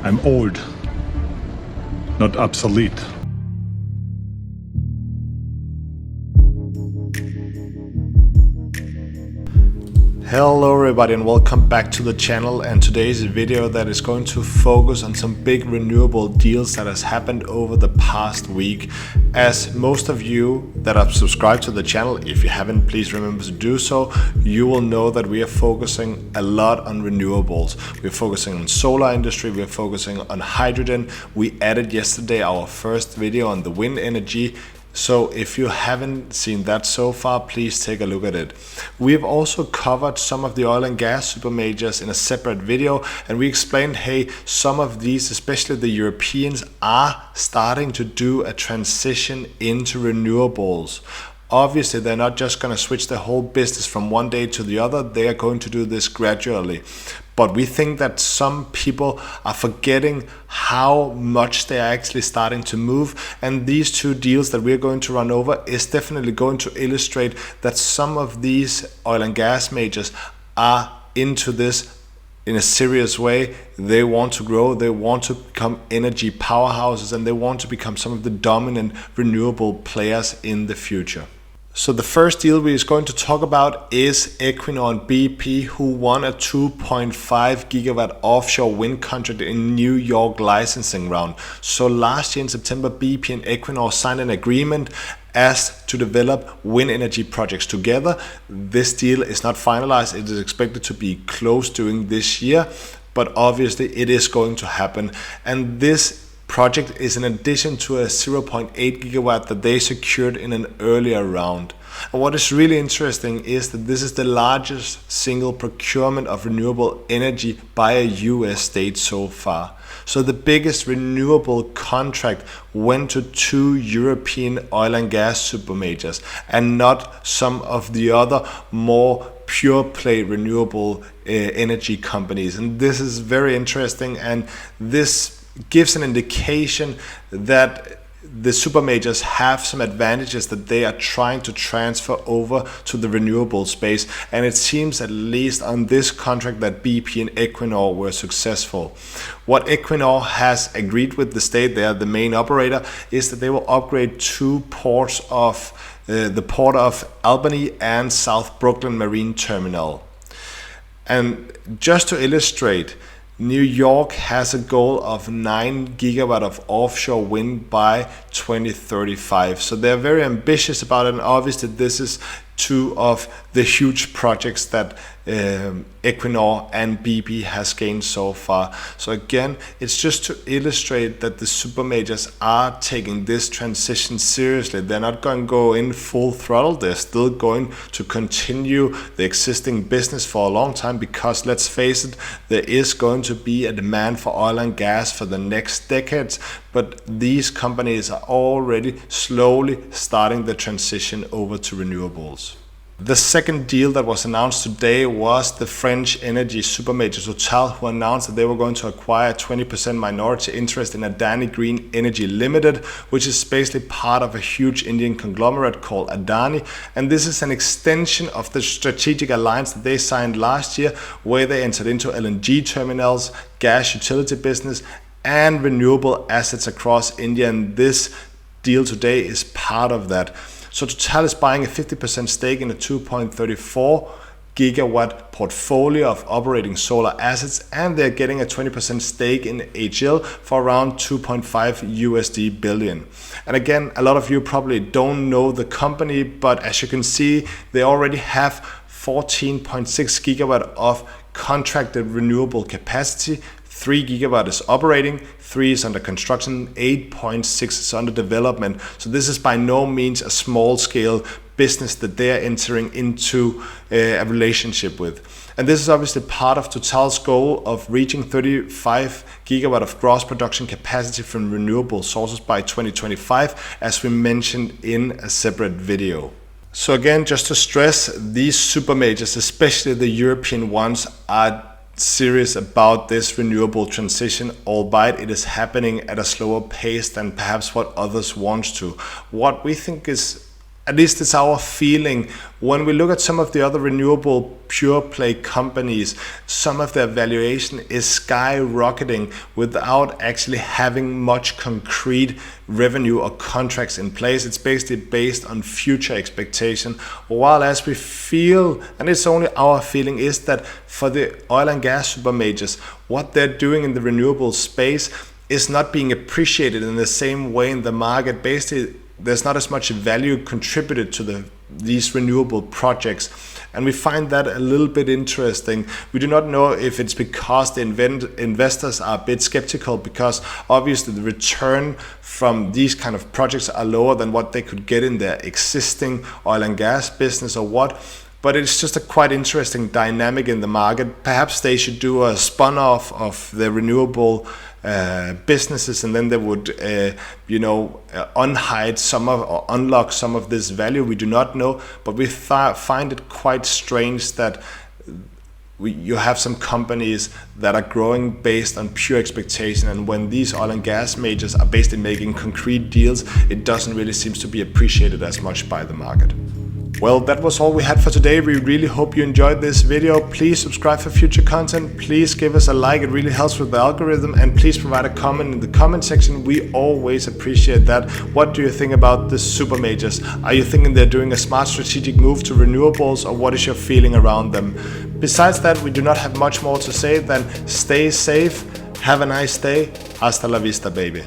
I'm old, not obsolete. Hello everybody and welcome back to the channel, and today's video that is going to focus on some big renewable deals that has happened over the past week. As most of you that have subscribed to the channel, if you haven't, please remember to do so. You will know that we are focusing a lot on renewables. We're focusing on solar industry, we're focusing on hydrogen. We added yesterday our first video on the wind energy. So if you haven't seen that so far, please take a look at it. We've also covered some of the oil and gas super majors in a separate video, and we explained, hey, some of these, especially the Europeans, are starting to do a transition into renewables. Obviously, they're not just going to switch their whole business from one day to the other. They are going to do this gradually. But we think that some people are forgetting how much they are actually starting to move. And these two deals that we're going to run over is definitely going to illustrate that some of these oil and gas majors are into this in a serious way. They want to grow, they want to become energy powerhouses, and they want to become some of the dominant renewable players in the future. So the first deal we're going to talk about is Equinor and BP, who won a 2.5 gigawatt offshore wind contract in New York licensing round. So last year in September, BP and Equinor signed an agreement as to develop wind energy projects together. This deal is not finalized. It is expected to be closed during this year, but obviously it is going to happen. And this project is in addition to a 0.8 gigawatt that they secured in an earlier round. And what is really interesting is that this is the largest single procurement of renewable energy by a US state so far. So the biggest renewable contract went to two European oil and gas super majors, and not some of the other more pure play renewable energy companies. And this is very interesting, and this gives an indication that the super majors have some advantages that they are trying to transfer over to the renewable space. And it seems, at least on this contract, that BP and Equinor were successful. What Equinor has agreed with the state, they are the main operator, is that they will upgrade two ports of the port of Albany and South Brooklyn Marine Terminal. And just to illustrate, New York has a goal of 9 gigawatt of offshore wind by 2035. So they're very ambitious about it, and obviously this is two of the huge projects that Equinor and BP has gained so far. So again, it's just to illustrate that the super majors are taking this transition seriously. They're not going to go in full throttle. They're still going to continue the existing business for a long time, because let's face it, there is going to be a demand for oil and gas for the next decades. But these companies are already slowly starting the transition over to renewables. The second deal that was announced today was the French energy supermajor Total, who announced that they were going to acquire a 20% minority interest in Adani Green Energy Limited, which is basically part of a huge Indian conglomerate called Adani. And this is an extension of the strategic alliance that they signed last year, where they entered into LNG terminals, gas utility business, and renewable assets across India. And this deal today is part of that. So Total is buying a 50% stake in a 2.34 gigawatt portfolio of operating solar assets, and they're getting a 20% stake in HL for around 2.5 USD billion. And again, a lot of you probably don't know the company, but as you can see, they already have 14.6 gigawatt of contracted renewable capacity. 3 gigawatt is operating, 3 is under construction, 8.6 is under development. So this is by no means a small scale business that they are entering into a relationship with. And this is obviously part of Total's goal of reaching 35 gigawatt of gross production capacity from renewable sources by 2025, as we mentioned in a separate video. So again, just to stress, these super majors, especially the European ones, are serious about this renewable transition, albeit it is happening at a slower pace than perhaps what others want to. What we think is at least it's our feeling. When we look at some of the other renewable pure play companies, some of their valuation is skyrocketing without actually having much concrete revenue or contracts in place. It's basically based on future expectation. While as we feel, and it's only our feeling, is that for the oil and gas super majors, what they're doing in the renewable space is not being appreciated in the same way in the market. Basically, there's not as much value contributed to these renewable projects, and we find that a little bit interesting. We do not know if it's because the investors are a bit skeptical, because obviously the return from these kind of projects are lower than what they could get in their existing oil and gas business or what. But it's just a quite interesting dynamic in the market. Perhaps they should do a spun-off of the renewable businesses, and then they would unhide some of, or unlock some of this value. We do not know, but we find it quite strange that you have some companies that are growing based on pure expectation, and when these oil and gas majors are basically making concrete deals, it doesn't really seem to be appreciated as much by the market. Well, that was all we had for today. We really hope you enjoyed this video. Please subscribe for future content. Please give us a like. It really helps with the algorithm. And please provide a comment in the comment section. We always appreciate that. What do you think about the super majors? Are you thinking they're doing a smart strategic move to renewables, or what is your feeling around them? Besides that, we do not have much more to say than stay safe, have a nice day, hasta la vista, baby.